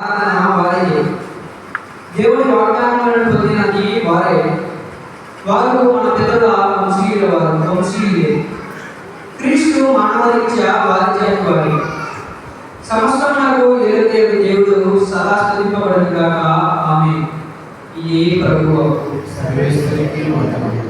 వారే దేవుడి వాగ్దానాలను పొందిన వారే వారు మన పితరుల వంశీయులే. క్రీస్తు మానవరీత్యా వారి జాతి వారి సమస్తమునకు ఏలుదేవి దేవుడు సదా స్తుతింపబడును గాక. ఆమేన్. ఈ ప్రభువు సర్వేశ్వరునికి వందనములు.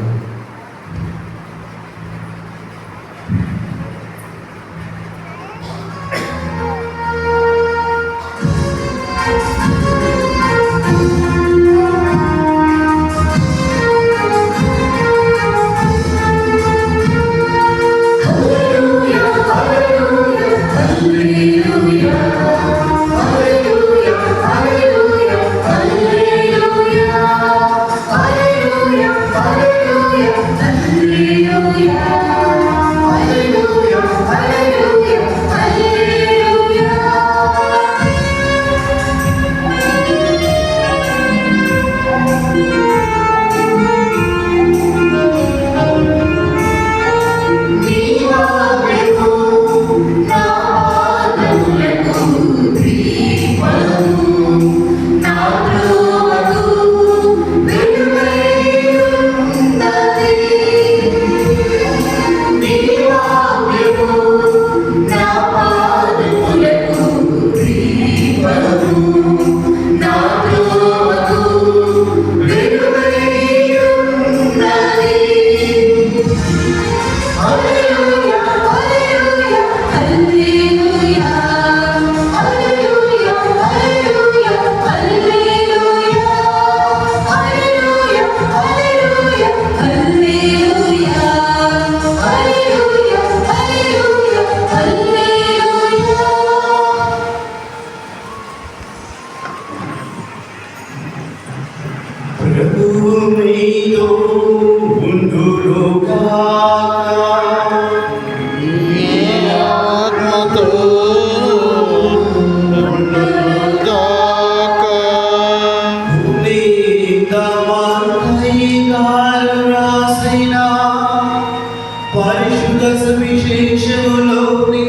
పరిశుద్ధ సువిశేషములోని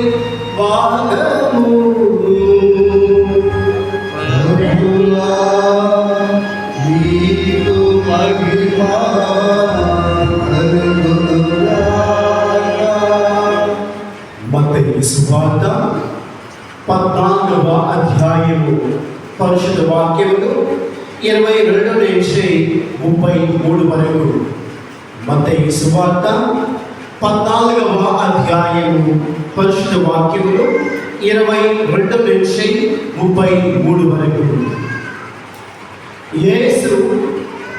భాగము నీకు మహిమ మత్తయి సువార్త 14వ అధ్యాయము పరిశుద్ధ వాక్యములు 22 నుంచి 33 వరకు. మత్తయి సువార్త 14వ అధ్యాయము పరిశుద్ధ వాక్యములు 22 నుంచి 33 వరకు. యేసు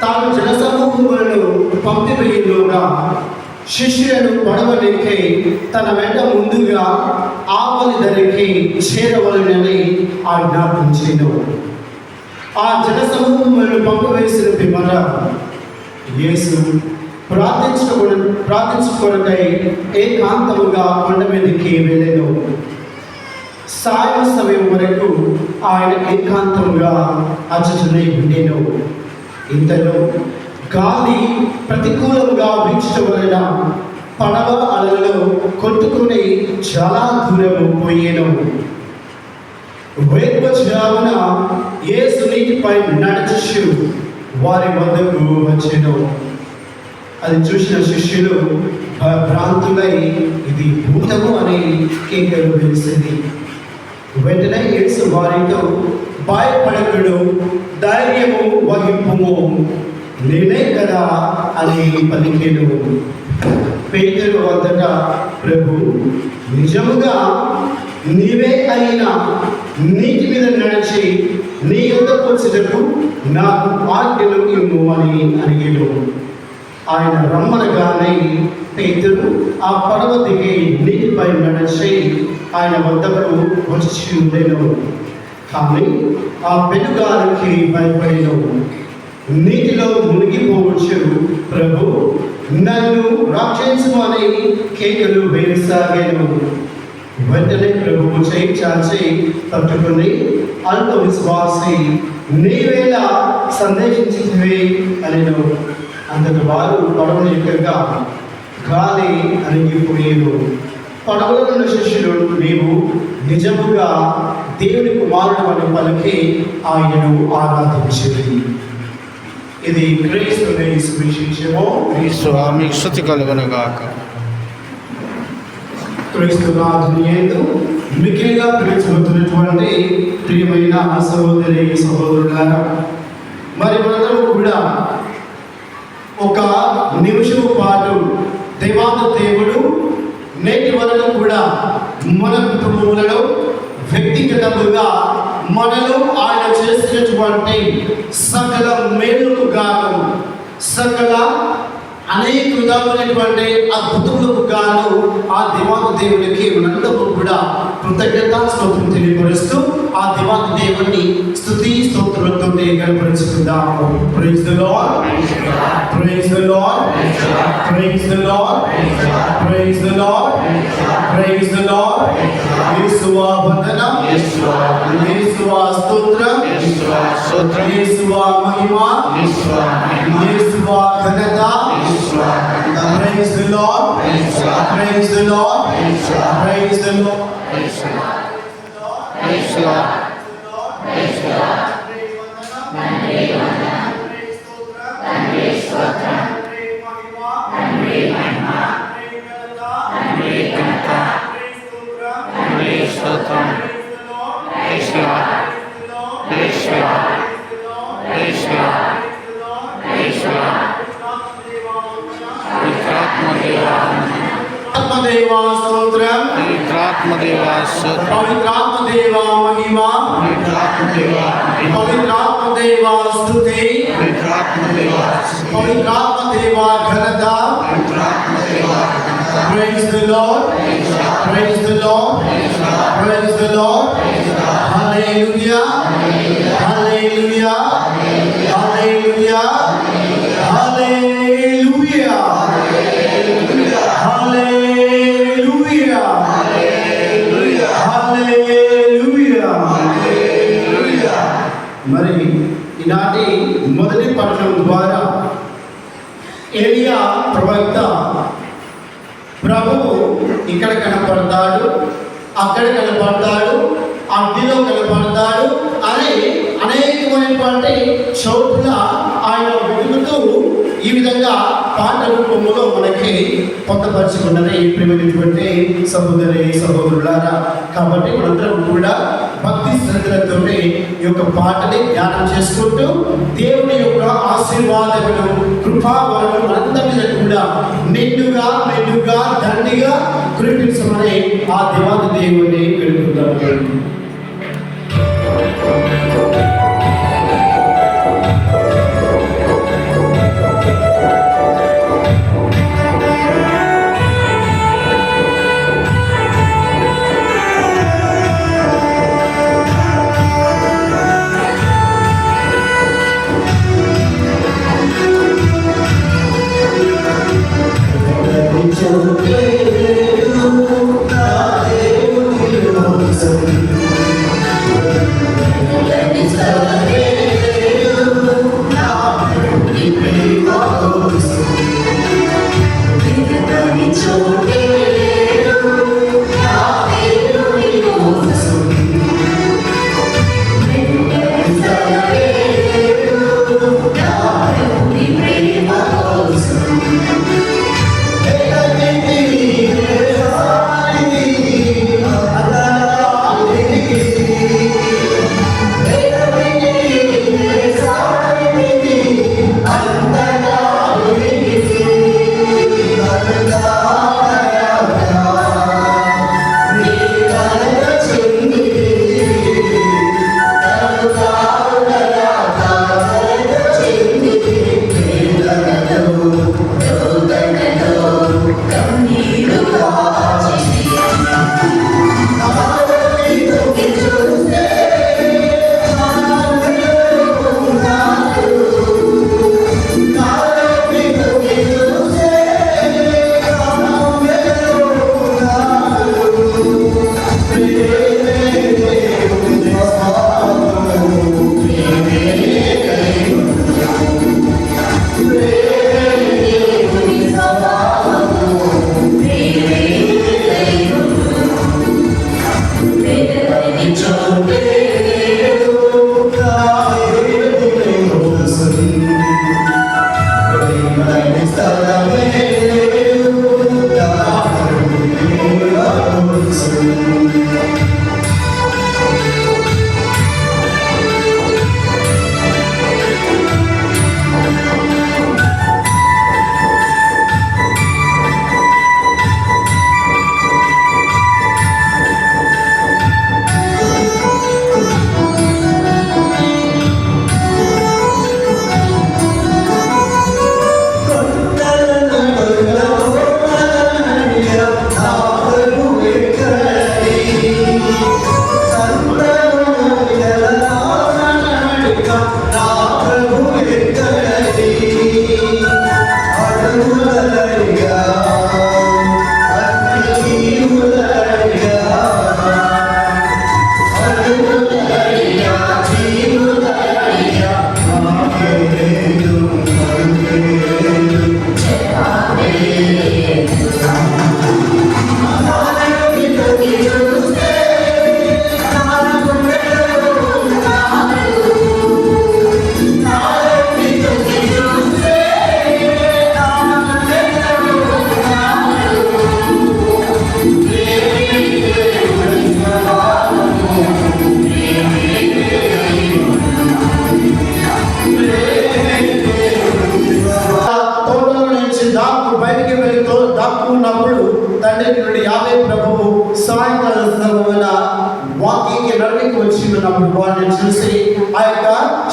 తాను జనసమూహములను పంపివేయులోగా శిష్యులను పడవలెక్కి తన వెంట ముందుగా ఆవలి ధరికి చేరవలనని ఆజ్ఞాపించెను. ఆ జనసమూహములను పంపివేసిన పిమ్మట యేసు ప్రార్థించుకొనకై ఏకాంతముగా కొండ మీదకి వెళ్ళెను. సాయం సమయం వరకు ఆయన ఏకాంతముగా అచ్చటనే ఉండెను. ఇంతలో గాలి ప్రతికూలముగా వీచడం వలన పడవ అలలలో కొట్టుకుని చాలా దూరము పోయేను. వేకువజామున యేసు నీటిపై నడుచు వారి వద్దకు వచ్చెను. అది చూసిన శిష్యులు భ్రాంతులై ఇది భూతము అని కేకలు వేసింది. వెంటనే యేసు వారితో, భయపడకుడు, ధైర్యము వహింపుము, నేనే కదా అని పలికెను. పేతురు వద్దట, ప్రభు, నిజముగా నీవే అయినా నీటి మీద నడిచి నీ యొద్దకు వచ్చేటప్పుడు నాకు ఆజ్ఞలు ఇమ్ము అని అడిగాడు. ఆయన రమ్మనగానే పేతురు ఆ పడవ దిగి నీటిపై నడిచి ఆయన వద్దకు వచ్చి ఉండెను. కానీ ఆ పెనుగాలికి భయపడెను. నీటిలో మునిగిపోవచ్చు. ప్రభు, నన్ను రక్షించమని కేకలు వేయసాగాను. వెంటనే ప్రభువు చేయి చాచి పట్టుకుని, అల్ప విశ్వాసి, నీవేలా సందేశించితివి అనెను. అంతటి వారు పడవను ఎక్కగా గాలి అణిగిపోయేను. పడవలో ఉన్న శిష్యులు, నీవు నిజముగా దేవుని కుమారుడు అని పలికి ఆయనను ఆరాధించింది. ఇది క్రీస్తుని సువిశేషము. మీకు స్తుతి కలుగునుగాక. క్రీస్తునాథుని యందు మిక్కిలిగా ప్రేమించబడుతున్నటువంటి ప్రియమైన సహోదరి సహోదరులారా, మరి మనందరం కూడా ఒక నిమిషం పాటు దేవుడు నేటి వరకు కూడా మన కుటుంబములలో వ్యక్తిగతముగా మనలో ఆయన చేసినటువంటి సకల మేలుకు గాను, సకల అనేక విధమైనటువంటి అద్భుతములకు గాను ఆ దేవాది దేవునికి మనందరూ కూడా కృతజ్ఞతాస్తుతులు తెలియపరుస్తూ ఆ దేవాది దేవుని స్తుతి స్తోత్రాలతో కనపరుచుకుందాము. Praise the Lord, praise the Lord, praise the Lord, praise the Lord, praise the Lord. యేసువా వందనం, యేసువా స్తోత్రం, యేసువా మహిమ, యేసువా ఘనత. Praise the Lord, praise the Lord, praise the Lord, praise the Lord, praise the Lord, praise the Lord. దేవా స్తోత్రం, పవిత్రాత్మదేవా స్తోత్రం, పవిత్రాత్మదేవా మహిమ, పవిత్రాత్మదేవా స్తుతి, పవిత్రాత్మదేవా ఘనత. Praise the Lord, praise the Lord, praise the Lord. Hallelujah, hallelujah, hallelujah, hallelujah, hallelujah, hallelujah. మరి ఈనాటి మొదటి పట్టణం ద్వారా ఏలియా ప్రవక్త ప్రభువు ఇక్కడ కనపడతాడు, అక్కడ కనపడతాడు, అగ్నిలో కనపడతాడు అని అనేకమైనటువంటి చోట్ల ఆయన వెతుకుతూ ఈ విధంగా పాట రూపంలో మనకి పొందపరుచుకున్నది ప్రియమైనటువంటి సహోదరి సహోదరులారా. కాబట్టి మనందరం కూడా భక్తి శ్రద్ధలతో ఈ యొక్క పాటని ధ్యానం చేసుకుంటూ దేవుని యొక్క ఆశీర్వాదములు కృపావరములు మనందరి మీద కూడా నిండుగా మెండుగా దండిగా కురిపించమని ఆ దేవాది దేవుడిని వేడుకుంటాము. Hey,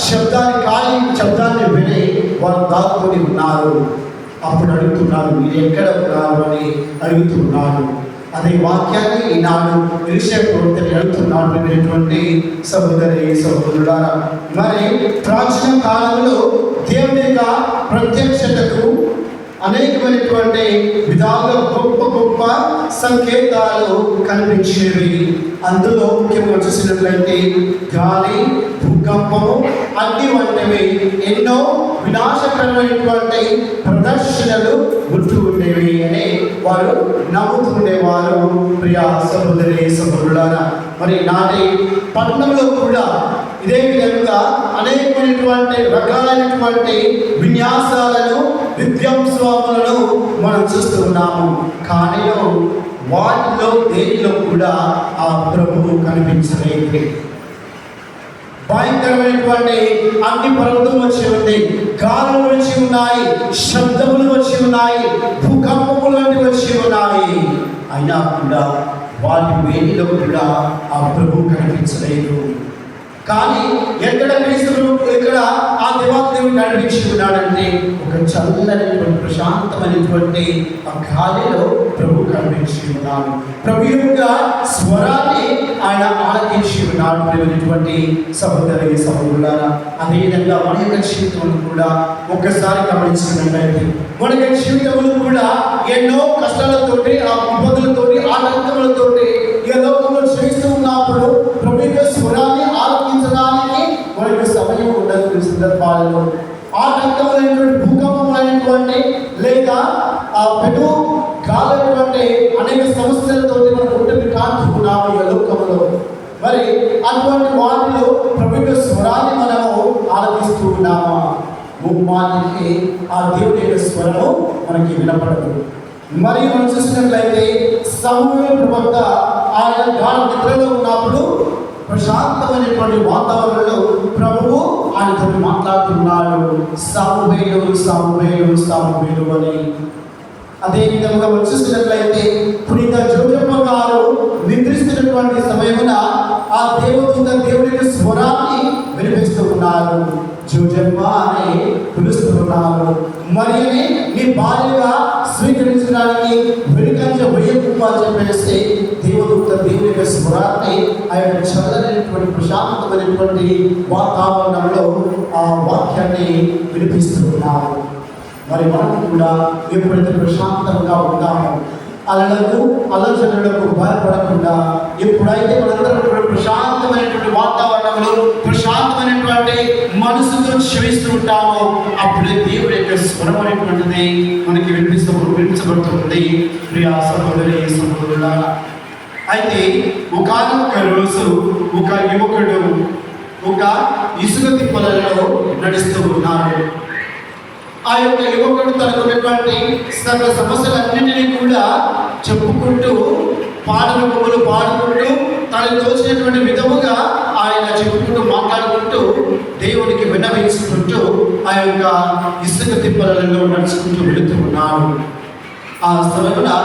శబ్దాన్ని విని వారు దాక్కుని ఉన్నారు. అప్పుడు అడుగుతున్నారు, మీరు ఎక్కడ ఉన్నారు అని అడుగుతున్నారు. అదే వాక్యాన్ని ఈనాడు ఎలీషా ప్రవక్తని అడుగుతున్నటువంటి సహోదరులారా, మరి ప్రాచీన కాలంలో దేవుని యొక్క ప్రత్యక్షతకు అనేకమైనటువంటి విధాలుగా గొప్ప గొప్ప సంకేతాలు కనిపించేవి. అందులో ముఖ్యంగా చూసినట్లయితే గాలి, భూకంపము, అగ్ని వంటివి ఎన్నో వినాశకరమైనటువంటి ప్రదర్శనలు ఉంటూ ఉండేవి అని వారు నమ్ముతుండేవారు. ప్రియ సహోదరులారా, మరి నాటి పట్టణంలో కూడా ఇదే విధంగా అనేకమైనటువంటి రకాలైనటువంటి విన్యాసాలను, విధ్వంసములను మనం చూస్తూ ఉన్నాము. కానీ వాటిలో దేనిలో కూడా ఆ ప్రభువు కనిపించలేదు. భయంకరమైనటువంటి అగ్ని పర్వతం వచ్చి ఉంది, గాలులు వచ్చి ఉన్నాయి, శబ్దములు వచ్చి ఉన్నాయి, భూకంపములు వంటి వచ్చి ఉన్నాయి. అయినా కూడా వాటి వేడిలో కూడా ఆ ప్రభువు కనిపించలేదు. కానీ ఎక్కడ ఆ దేవాదేవుడు నడిపించి ఉన్నాడంటే ఒక చల్లనటువంటి ప్రశాంతమైనటువంటి ఆ గాలిలో ప్రభు కనిపించి ఉన్నాడు. ప్రభు యొక్క స్వరాన్ని ఆయన ఆలకించి ఉన్నాడు. ప్రియమైనటువంటి సహోదరులారా, అదేవిధంగా మన యొక్క జీవితంలో కూడా ఒక్కసారి గమనించినట్లయితే మన యొక్క జీవితంలో కూడా ఎన్నో కష్టాలతోటి, ఆ ఇబ్బందులతోటి, ఆటంకములతోటి ఈ లోకంలో చేస్తూ ఉన్నప్పుడు ప్రభు యొక్క స్వరాన్ని ఆలకించడానికి మనకు సమయం ఉండదు. సందర్భాలలో ఆటంకములైనటువంటి, భూకంపములైనటువంటి, లేదా ఆ పెను గాలైనటువంటి అనేక సమస్యలతో మనం ఉంటే కాచుకున్నాము ఈ లోకంలో. మరి అటువంటి వాటిలో ప్రభు యొక్క స్వరాన్ని మనము ఆలకిస్తూ ఉన్నామా? ముమ్మానికి ఆ దేవుని యొక్క స్వరము మనకి వినపడదు. మరి మనం చూసినట్లయితే సమూయేలు ప్రవక్త ఆయన గాఢ నిద్రలో ఉన్నప్పుడు ప్రశాంతమైనటువంటి వాతావరణంలో ప్రభువు ఆయనతో మాట్లాడుతున్నాడు, సమూయేలు సమూయేలు సమూయేలు అని. అదేవిధంగా మనం చూసినట్లయితే పునీత జోజప్ప గారు నిద్రిస్తున్నటువంటి సమయమున ఆ దేవదూత దేవుని స్వరాన్ని వినిపిస్తూ ఉన్నారు. జోజప్ప అని పిలుస్తున్నారు. మరియని నీ భార్యగా స్వీకరించడానికి వెనుకంజ వేయకు అని చెప్పేసి దేవదూత దేవుని యొక్క స్వరాన్ని ఆయన చల్లనటువంటి ప్రశాంతమైనటువంటి వాతావరణంలో ఆ వాక్యాన్ని వినిపిస్తున్నారు. మరి మనం కూడా ఎప్పుడైతే ప్రశాంతంగా ఉంటామో, అలజడులకు భయపడకుండా, ఎప్పుడైతే మనందరం ప్రశాంతమైనటువంటి వాతావరణంలో ప్రశాంతమైనటువంటి మనసుతో క్షమిస్తూ ఉంటామో అప్పుడే దేవుడి యొక్క స్వరం అనేటువంటిది మనకి వినిపించబడుతుంది. ప్రియ సహోదరి సహోదరులారా, అయితే ఒకానొక రోజు ఒక యువకుడు ఒక ఇసుక తిప్పలలో నడుస్తూ ఉన్నాడు. ఆ యొక్క యువకుడు తనకున్నటువంటి సకల సమస్యలన్నింటినీ కూడా చెప్పుకుంటూ, పాడుకుంటూ తనకు తోచినటువంటి విధముగా ఆయన చెప్పుకుంటూ, మాట్లాడుకుంటూ, దేవునికి విన్నవించుకుంటూ ఆ యొక్క ఇసుక తిప్పలలో నడుచుకుంటూ వెళుతూ ఉన్నాడు. ఆ సమయంలో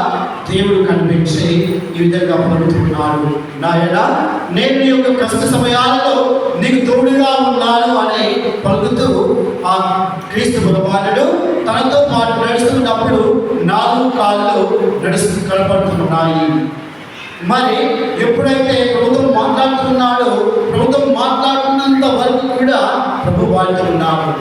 దేవుడు కనిపించి ఈ విధంగా పలుకుతున్నాడు, నాయనా నేను నీ యొక్క కష్ట సమయాలలో నీకు తోడుగా ఉన్నాను అని పలుకుతూ ఆ క్రీస్తు భగవానుడు తనతో పాటు నడుస్తున్నప్పుడు 4 కాళ్ళు నడుస్తూ కనపడుతున్నాయి. మరి ఎప్పుడైతే ప్రభుత్వం మాట్లాడుతున్నాడో, ప్రభుత్వం మాట్లాడుతున్నంత వరకు కూడా ప్రభు వాడుతూ ఉన్నాడు.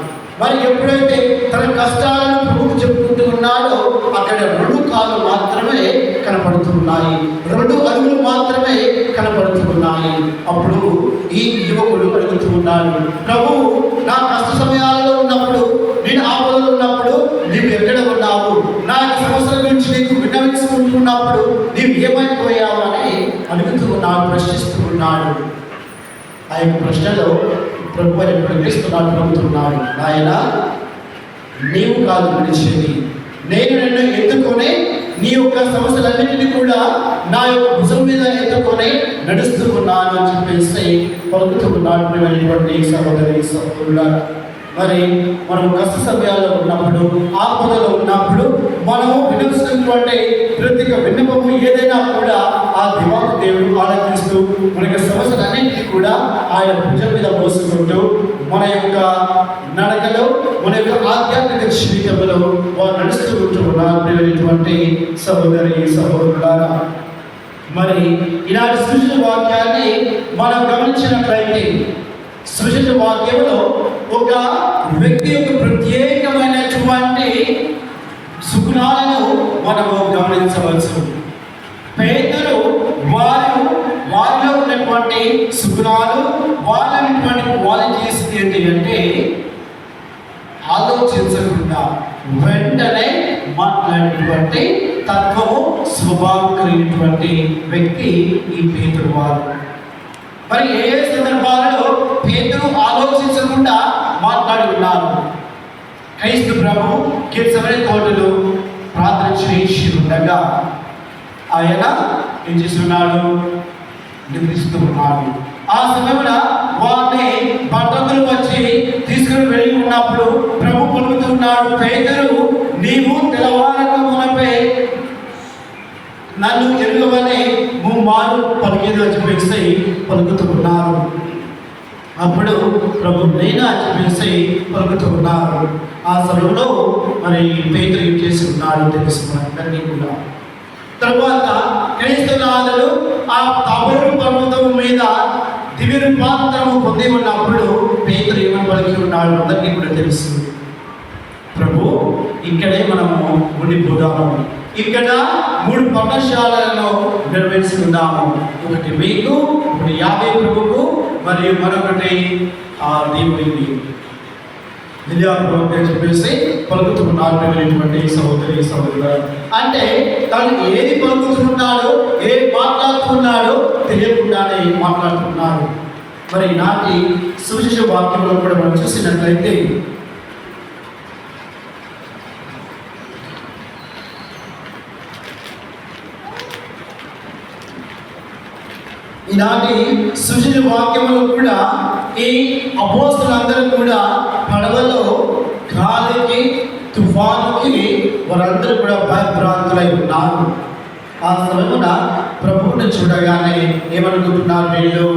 మరి ఎప్పుడైతే తన కష్టాలను ప్రభువు చెప్పుకుంటూ ఉన్నాడో అక్కడ 2 కాళ్ళు మాత్రమే కనపడుతున్నాయి, 2 అడుగులు మాత్రమే కనపడుతున్నాయి. అప్పుడు ఈ యువకుడు అడుగుతూ ఉన్నాడు, ప్రభు నా కష్ట సమయాలలో ఉన్నప్పుడు, నేను ఆపదలో ఉన్నప్పుడు నీవు ఎక్కడ ఉన్నావు? నా సమస్యల గురించి నీకు విన్నవించుకుంటున్నప్పుడు నీవు ఏమైపోయావు అని అడుగుతూ ఉన్నాడు, ప్రశ్నిస్తూ ఉన్నాడు. ఆ యొక్క ప్రశ్నలో ప్రభు అని ప్రకటిస్తున్నాడు, ప్రభుతున్నాడు, నాయన నీవు కాదు విడిచేది, నేను నిన్ను ఎత్తుకొని నీ యొక్క సమస్యలన్నింటినీ కూడా నా యొక్క భుజం మీద ఎత్తుకొని నడుస్తూ ఉన్నాను అని చెప్పేసి పలుకుతున్నాడు. సహోదరి సహోదరులారా, మరి మనం కష్ట సమయాల్లో ఉన్నప్పుడు, ఆపదలో ఉన్నప్పుడు మనము వినిపిస్తున్నటువంటి ప్రతి విన్నపము ఏదైనా కూడా ఆ దివాకు దేవుడు ఆలకిస్తూ మనకి సమస్యలన్నింటినీ కూడా ఆయన భుజం మీద మోసుకుంటూ మన యొక్క జీవితంలో వారు నడుస్తూ ఉంటున్నటువంటి సహోదరి సహోదరులారా, మరి ఇలాంటి సృష్టి వాక్యాన్ని మనం గమనించినట్లయితే సృష్టి వాక్యంలో ఒక వ్యక్తి యొక్క ప్రత్యేకమైనటువంటి సుగుణాలను మనము గమనించవచ్చు. పేతురు వారిలో ఉన్నటువంటి సుగుణాలు, వారిలో ఉన్నటువంటి క్వాలిటీస్ ఏంటి అంటే ఆలోచించకుండా వెంటనే మాట్లాడేటువంటి తత్వము, స్వభావం కలిగినటువంటి వ్యక్తి ఈ పేతురు వారు. మరి ఏ సందర్భాలలో పేతురు ఆలోచించకుండా మాట్లాడి ఉన్నారు? క్రీస్తు ప్రభు గెత్సేమనే తోటలో ప్రార్థన చేసి ఉండగా ఆయన ఏం చేస్తున్నాడు? నిద్రిస్తూ ఉన్నాడు. ఆ సమయంలో వారిని భక్తులు వచ్చి తీసుకుని వెళ్ళి ఉన్నప్పుడు ప్రభు పలుకుతున్నాడు, పేతురు, నీవు తెల్లవారక మునపే నన్ను ఎరుగవని ముమ్మారు పలికేది అని చెప్పేసి పలుకుతున్నారు. అప్పుడు ప్రభు నేనా చెప్పేసి పలుకుతున్నారు. ఆ సమయంలో మరి పేతురు ఏం చేసి ఉన్నాడు తెలుసు మనందరినీ కూడా. తర్వాత క్రైస్తవులు ఆ తాబోరు పర్వతం మీద దివ్య రూపాంతరము పొంది ఉన్నప్పుడు పేతురు ఏమని పలికి ఉన్నాడు అందరికీ కూడా తెలుసు. ప్రభు, ఇక్కడే మనము ఉండిపోదాము, ఇక్కడ 3 పర్ణశాలను నిర్వహించుకుందాము. ఒకటి మీకు, ఒకటి 50 ప్రభుకు, మరియు మరొకటి దేవుడికి అని చెప్పేసి పలుకుతున్నటువంటి సహోదరి సహోదరు. అంటే తను ఏది పలుకుతున్నాడో, ఏది మాట్లాడుతున్నాడో తెలియకుండానే మాట్లాడుతున్నాడు. మరి నాటి సువిశేష వాక్యంలో కూడా మనం చూసినట్లయితే ఈనాటి సువిశేష వాక్యంలో కూడా ఈ అపోస్తలులందరూ కూడా పడవలో గాలికి, తుఫానుకి వారందరూ కూడా భయభ్రాంతులై ఉన్నారు. ఆ సమయమున ప్రభువుని చూడగానే ఏమనుకుంటున్నారు? వీళ్ళు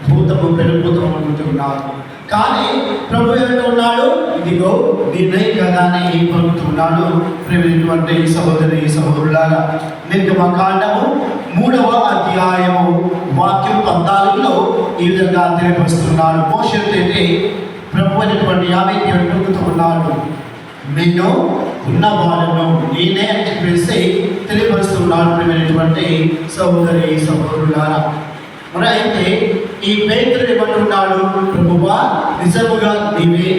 భూతము పెనుభూతము అనుకుంటున్నారు. కానీ ప్రభు ఏమంటున్నాడు? ఇదిగో నిన్నే కదా అని పలుకుతున్నాడు. ప్రియమైనటువంటి సహోదరి సహోదరులారా, నిర్గమకాండము 3వ అధ్యాయము వాక్యం 14లో ఈ విధంగా తెలియపరుస్తున్నాడు. మోషే ప్రభు అనేటువంటి 50 అడుగుతూ ఉన్నాడు, నేను ఉన్నవాడను, నేనే అని చెప్పేసి తెలియపరుస్తున్నాడు. ప్రియమైనటువంటి సహోదరి సహోదరులారా, మరి అయితే ఈ పేతురు ఏమంటున్నాడు? ప్రభువా, నిజముగా నీవే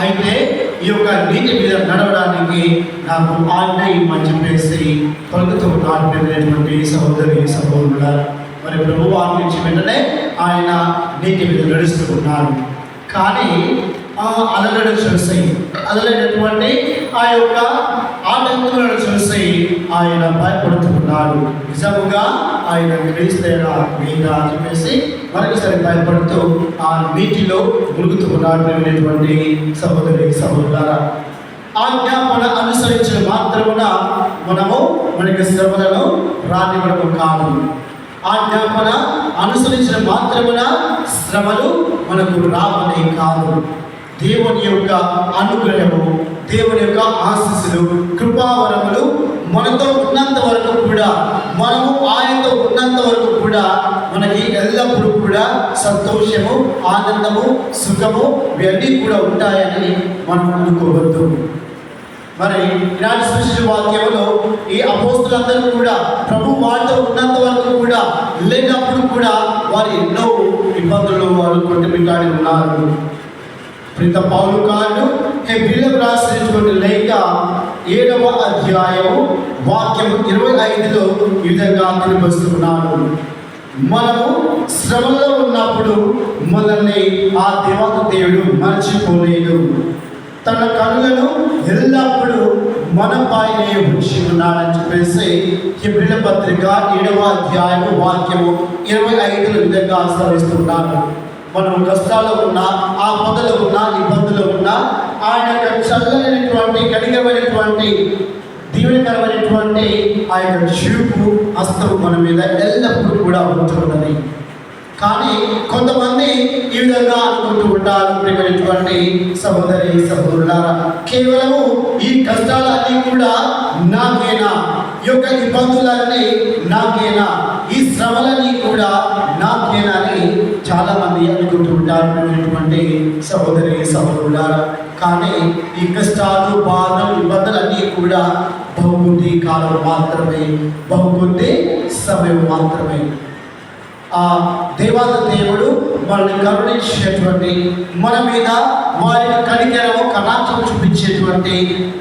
అయితే ఈ యొక్క నీతి మీద నడవడానికి నాకు ఆజ్ఞ ఇమ్మని చెప్పేసి పలుకుతూ ఉన్నటువంటి సహోదరి సహోదరులారా, మరి ప్రభువు ఆజ్ఞించి వెంటనే ఆయన నీతి మీద నడుస్తూ ఉన్నాడు. కానీ అలగడ చూసి అదలైనటువంటి ఆ యొక్క ఆటంకులను చూసి ఆయన భయపడుతున్నాడు. నిజముగా ఆయన క్రీస్తేనా మీద చెప్పేసి మరొకసారి భయపడుతూ ఆ నీటిలో మురుగుతున్నాడు. అనేటువంటి సహోదరి సహోదరులారా, ఆజ్ఞాపన అనుసరించిన మాత్రమున మనకి శ్రమలను రానివ్వడం కాదు. ఆజ్ఞాపన అనుసరించిన మాత్రమున శ్రమలు మనకు రావనే కాదు. దేవుని యొక్క అనుగ్రహము, దేవుని యొక్క ఆశీస్సులు, కృపావరములు మనతో ఉన్నంత వరకు కూడా, మనము ఆయనతో ఉన్నంత వరకు కూడా మనకి ఎల్లప్పుడూ కూడా సంతోషము, ఆనందము, సుఖము ఇవన్నీ కూడా ఉంటాయని మనం అనుకోవద్దు. మరి ఇలాంటి సువిశేష వాక్యంలో ఈ అపోస్తలులందరూ కూడా ప్రభు వారితో ఉన్నంత వరకు కూడా, లేనప్పుడు కూడా వారు ఎన్నో ఇబ్బందులు వారు కొట్టుమిట్టాడి ఉన్నారు. ప్రిత పౌలు గారు హెబ్రీయులకు రాసినటువంటి లేఖ 7వ అధ్యాయము వాక్యము 25లో ఈ విధంగా తెలియపరుస్తున్నాడు. మనము శ్రమలో ఉన్నప్పుడు మనల్ని ఆ దేవుడు మర్చిపోలేదు. తన కనులను ఎల్లప్పుడూ మన పైనే ఉంచి ఉన్నాడని చెప్పేసి హెబ్రీయుల పత్రిక 7వ అధ్యాయము వాక్యము 25లో విధంగా ఆశ్రయిస్తున్నాడు. మనం కష్టాల్లో ఉన్నా, ఆపదలో ఉన్నా, ఇబ్బందులు ఉన్నా ఆయన యొక్క చల్లనైనటువంటి, కఠినమైనటువంటి, దీవెనకరమైనటువంటి ఆ యొక్క చూపు, హస్తము మన మీద ఎల్లప్పుడూ కూడా ఉంటున్నది. కానీ కొంతమంది ఈ విధంగా అనుకుంటూ ఉంటారు ప్రియమైనటువంటి సహోదరి సహోదరులారా. కేవలము ఈ కష్టాలన్నీ కూడా నాకేనా, ఈ యొక్క ఇబ్బందులన్నీ నాకేనా, ఈ శ్రమలన్నీ కూడా నాకేనా అని చాలా మంది అనుకుంటూ ఉంటారు ప్రియమైనటువంటి సహోదరి సహోదరులారా. కానీ ఈ కష్టాలు, బాధలు, ఇబ్బందులన్నీ కూడా బహుకొద్ది కాలం మాత్రమే, బహుకొద్ది సమయం మాత్రమే. ఆ దేవాది దేవుడు మనల్ని కరుణించేటువంటి, మన మీద వారికి కనికరము కటాక్షం చూపించేటువంటి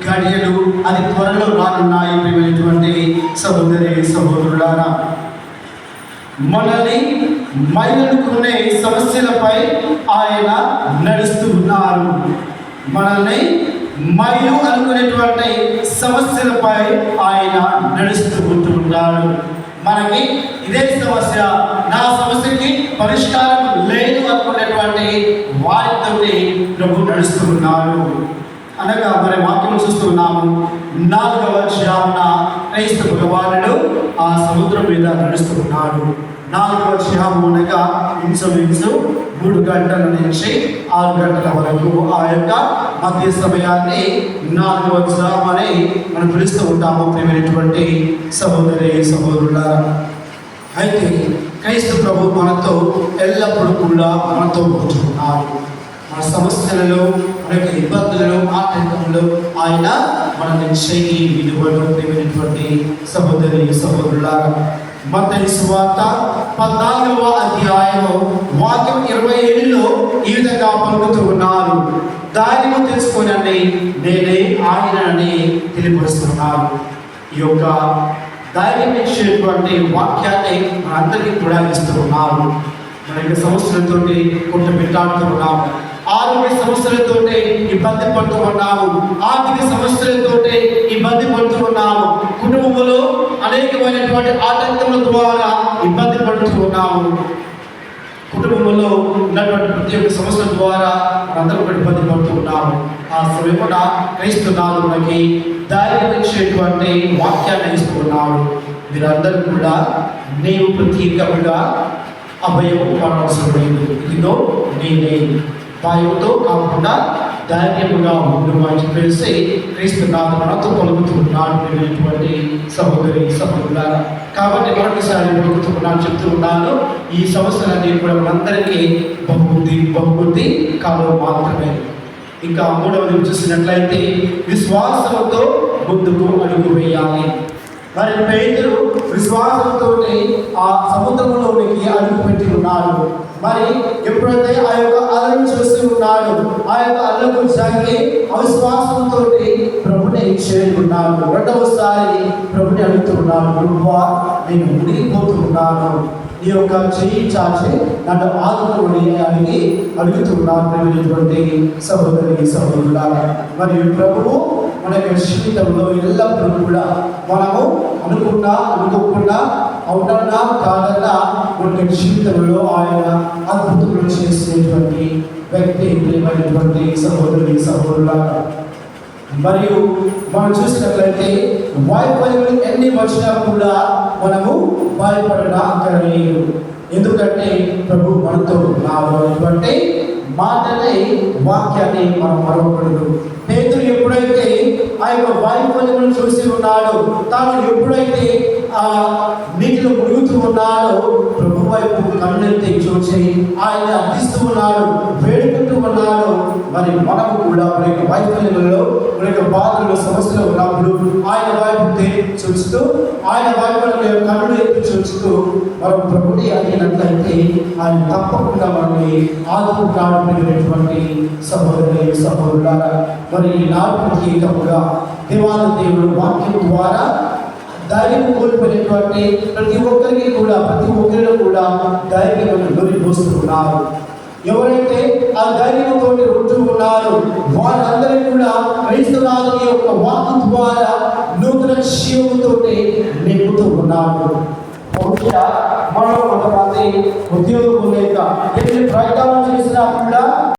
గడియలు అది త్వరలో రానున్నాయి ప్రియమైనటువంటి సహోదరి సహోదరులారా. మనల్ని మైలుకునే సమస్యలపై ఆయన నడుస్తూ ఉన్నారు. మనల్ని మైలు అనుకునేటువంటి సమస్యలపై ఆయన నడుస్తూ ఉంటున్నాడు. మనకి ఇదే సమస్య, నా సమస్యకి పరిష్కారం లేదు అనుకునేటువంటి వారితో ప్రభు నడుస్తూ ఉన్నాడు. అనగా మరి వాక్యం చూస్తున్నాము, 4వ అధ్యాయమున క్రీస్తు భగవానుడు ఆ సముద్రం మీద నడుస్తూ ఉన్నాడు. 4వ అధ్యాయము అనగా ఇంచుమించు 3 గంటల నుంచి 6 గంటల వరకు ఆ యొక్క మధ్య సమయాన్ని 4వ అధ్యాయం అని మనం పిలుస్తూ ఉంటాము ప్రియమైనటువంటి సహోదరి సహోదరులారా. అయితే క్రీస్తు ప్రభు మనతో ఎల్లప్పుడూ కూడా మనతో ఉంటున్నారు. మన సమస్యలలో, మన యొక్క ఇబ్బందులలో, ఆటంకంలో ఆయన మనల్ని చెయ్యి విలువలు ప్రియమైనటువంటి సహోదరి సహోదరులారా. మత్తయి సువార్త 14వ అధ్యాయము వాక్యం 27లో ఈ విధంగా పలుకుతూ ఉన్నారు, దానిని తెలుసుకోనండి నేనే ఆయనని తెలియపరుస్తున్నాను. ఈ యొక్క ధైర్యం ఇచ్చేటువంటి వాక్యాన్ని మనందరికీ కూడా ఇస్తూ ఉన్నారు. మన యొక్క సమస్యలతోటి కొంత పెట్టాడుతూ ఉన్నాము, ఆరోగ్య సమస్యలతోటి ఇబ్బంది పడుతూ ఉన్నాము, ఆర్థిక సమస్యలతోటి ఇబ్బంది పడుతూ ఉన్నాము, కుటుంబంలో అనేకమైనటువంటి ఆటంకముల ద్వారా ఇబ్బంది పడుతూ ఉన్నాము. కుటుంబంలో ఉన్నటువంటి ప్రతి ఒక్క సమస్యల ద్వారా మనందరూ ఇబ్బంది పడుతూ ఉన్నాము. ఆ సమయంలో క్రీస్తునాథుడు మనకి ధైర్యం ఇచ్చేటువంటి వాక్యాన్ని ఇస్తూ ఉన్నాడు. మీరందరూ కూడా నీవు ప్రత్యేకంగా అభయం పడవలసిన లేదు, ఇదిగో నేనే, భయంతో కాకుండా ధైర్యముగా ఉండు అని చెప్పేసి క్రీస్తునాథుడు మనతో పలుకుతున్నాడు అనేటువంటి సహోదరి సహోదరులారా. కాబట్టి మరొకసారి పలుకుతున్నాను, చెప్తూ ఉన్నాను, ఈ సమస్యలన్నీ కూడా మనందరికీ బహుబుద్ధి కాలం మాత్రమే. ఇంకా 3వది చూసినట్లయితే విశ్వాసంతో ముందుకు అడుగు వేయాలి. మరి పేతురు విశ్వాసంతో ఆ సముద్రంలోనికి అడుగు పెట్టి ఉన్నాడు. మరి ఎప్పుడైతే ఆ యొక్క అలను చూసి ఉన్నాడు, ఆ యొక్క అల్లకు సాగి అవిశ్వాసంతో ప్రభుని చేరుకున్నాడు. 2వసారి ప్రభుని అడుగుతున్నాడు, ప్రభువా నేను మునిగిపోతూ ఉన్నాను, ఈ యొక్క చెయ్యి చాచి నన్ను ఆదుకోని అని అడుగుతున్నాడు సహోదరి సహోదరులారా. మరియు ప్రభువు మన యొక్క జీవితంలో ఎల్లప్పుడూ కూడా మనము అనుకోకుండా అవునన్నా కాదన్నా మన జీవితంలో ఆయన అద్భుతములు చేసేటువంటి వ్యక్తి ప్రియమైనటువంటి సహోదరి సహోదరులారా. మరియు మనం చూసినట్లయితే వైఫల్యాలు ఎన్ని వచ్చినా కూడా మనము భయపడనక్కర్లేదు. ఎందుకంటే ప్రభు మనతో ఉన్నారు అనేటువంటి మాటని, వాక్యాన్ని మనం మరొకడు. పేతురు ఎప్పుడైతే ఆ యొక్క వైఫల్యములను చూసి ఉన్నాడో, తాను ఎప్పుడైతే ఆ నీటిలో మునుగుతూ ఉన్నాడో, ప్రభు వైపు కన్నెత్తి చూసి ఆయన అర్థిస్తూ ఉన్నాడు, వేడుకుంటూ ఉన్నాడు. మరి మనము కూడా మన యొక్క వైఫల్యంలో, మన యొక్క బాధల్లో, సమస్యలు ఉన్నప్పుడు ఆయన వైపు చూస్తూ, ఆయన వైపు కన్నులు ఎత్తి చూస్తూ మనం ప్రభుని అడిగినట్లయితే ఆయన తప్పకుండా మనల్ని ఆదుకుంటాడనేటువంటి సహోదరి సహోదరులారా. మరి ఈనాడు ప్రత్యేకంగా దేవాలయ దేవుడు వాక్యం ద్వారా ధైర్యం కోల్పోయినటువంటి ప్రతి ఒక్కరిలో కూడా ధైర్యం పోస్తున్నారు. ఎవరైతే ఆ ధైర్యంతో ఉంటూ ఉన్నారో వారందరినీ కూడా క్రీస్తునాథుని యొక్క వాక్కు ద్వారా నూతన జీవముతో నింపుతూ ఉన్నారు. బహుశా మనం కొంతమంది ఉద్యోగం లేక ఎన్ని ప్రయత్నాలు చేసినా కూడా